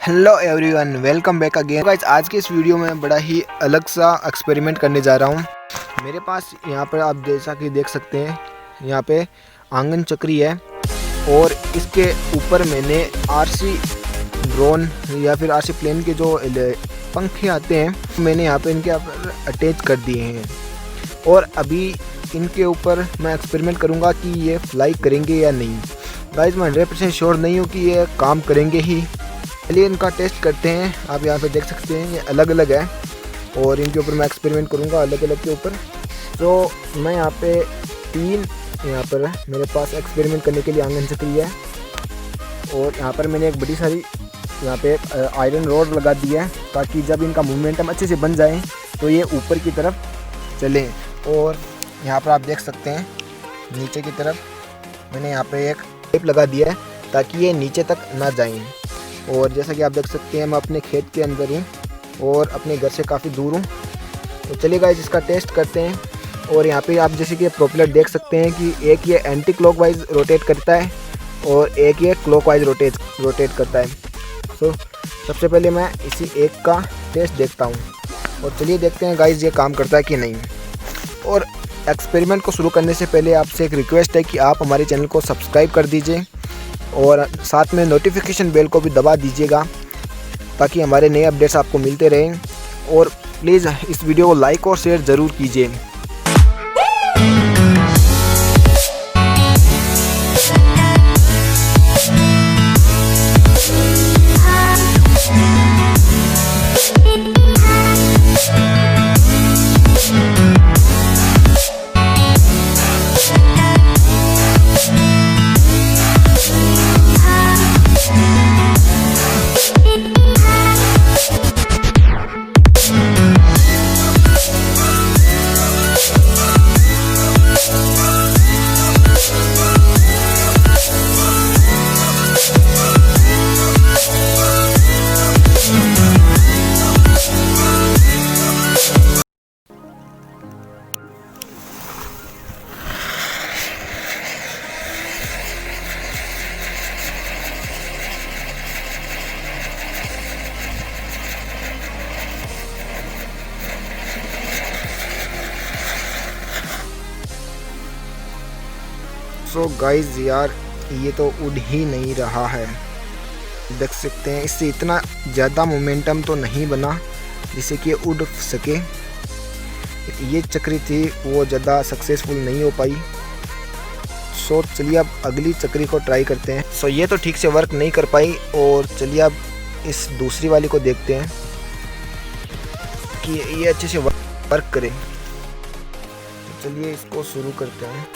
Hello everyone, welcome back again guys. आज के इस वीडियो में बड़ा ही अलग सा एक्सपेरिमेंट करने जा रहा हूँ। मेरे पास यहाँ पर आप जैसा कि देख सकते हैं, यहाँ पे आंगन चक्री है और इसके ऊपर मैंने आरसी ड्रोन या फिर आरसी प्लेन के जो पंखे आते हैं मैंने यहाँ पे इनके ऊपर अटैच कर दिए हैं और अभी इनके ऊपर मैं एक्सपेरिमेंट करूँगा कि ये फ्लाई करेंगे या नहीं। गाइस मैं 100% श्योर नहीं हूँ कि ये काम करेंगे ही। चलिए इनका टेस्ट करते हैं। आप यहाँ पे देख सकते हैं ये अलग अलग है और इनके ऊपर मैं एक्सपेरिमेंट करूँगा अलग अलग के ऊपर। तो मैं यहाँ पे यहाँ पर मेरे पास एक्सपेरिमेंट करने के लिए आंगन चक्री है और यहाँ पर मैंने एक बड़ी सारी यहाँ पे आयरन रॉड लगा दी है ताकि जब इनका मोमेंटम अच्छे से बन जाए तो ये ऊपर की तरफ चलें। और यहाँ पर आप देख सकते हैं नीचे की तरफ मैंने यहाँ पे एक टेप लगा दिया है ताकि ये नीचे तक ना जाएं। और जैसा कि आप देख सकते हैं मैं अपने खेत के अंदर हूँ और अपने घर से काफ़ी दूर हूँ। तो चलिए गाइस इसका टेस्ट करते हैं। और यहाँ पे आप जैसे कि प्रोपेलर देख सकते हैं कि एक ये एंटी क्लॉकवाइज रोटेट करता है और एक ये क्लॉकवाइज रोटेट करता है। तो सबसे पहले मैं इसी एक का टेस्ट देखता हूँ और चलिए देखते हैं गाइस ये काम करता है कि नहीं। और एक्सपेरिमेंट को शुरू करने से पहले आपसे एक रिक्वेस्ट है कि आप हमारे चैनल को सब्सक्राइब कर दीजिए और साथ में नोटिफिकेशन बेल को भी दबा दीजिएगा ताकि हमारे नए अपडेट्स आपको मिलते रहें। और प्लीज़ इस वीडियो को लाइक और शेयर ज़रूर कीजिए। सो गाइस यार ये तो उड़ ही नहीं रहा है। देख सकते हैं इससे इतना ज़्यादा मोमेंटम तो नहीं बना जिससे कि उड़ सके। ये चक्री थी वो ज़्यादा सक्सेसफुल नहीं हो पाई। सो चलिए अब अगली चक्री को ट्राई करते हैं। सो ये तो ठीक से वर्क नहीं कर पाई और चलिए अब इस दूसरी वाली को देखते हैं कि ये अच्छे से वर्क करे। तो चलिए इसको शुरू करते हैं।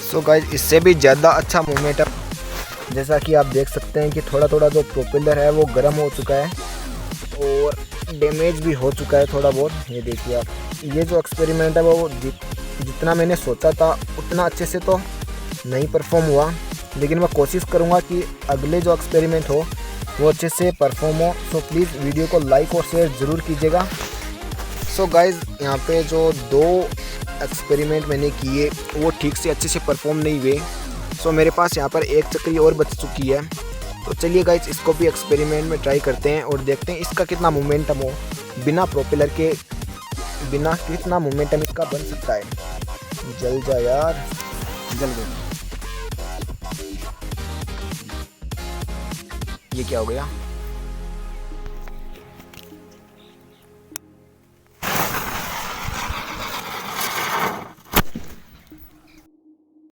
सो गाइस इससे भी ज़्यादा अच्छा मोमेंटम जैसा कि आप देख सकते हैं कि थोड़ा थोड़ा जो प्रोपेलर है वो गर्म हो चुका है और डैमेज भी हो चुका है थोड़ा बहुत। ये देखिए आप, ये जो एक्सपेरिमेंट है वो जितना मैंने सोचा था उतना अच्छे से तो नहीं परफॉर्म हुआ, लेकिन मैं कोशिश करूँगा कि अगले जो एक्सपेरिमेंट हो वो अच्छे से परफॉर्म हो। सो प्लीज़ वीडियो को लाइक और शेयर ज़रूर कीजिएगा। सो गाइज़ यहाँ पे जो दो एक्सपेरिमेंट मैंने किए वो ठीक से अच्छे से परफॉर्म नहीं हुए। सो मेरे पास यहाँ पर एक चक्री और बच चुकी है। तो चलिए गाइस इसको भी एक्सपेरिमेंट में ट्राई करते हैं और देखते हैं इसका कितना मोमेंटम हो, बिना प्रोपेलर के बिना कितना मोमेंटम इसका बन सकता है। जल जा यार, जल गया। ये क्या हो गया?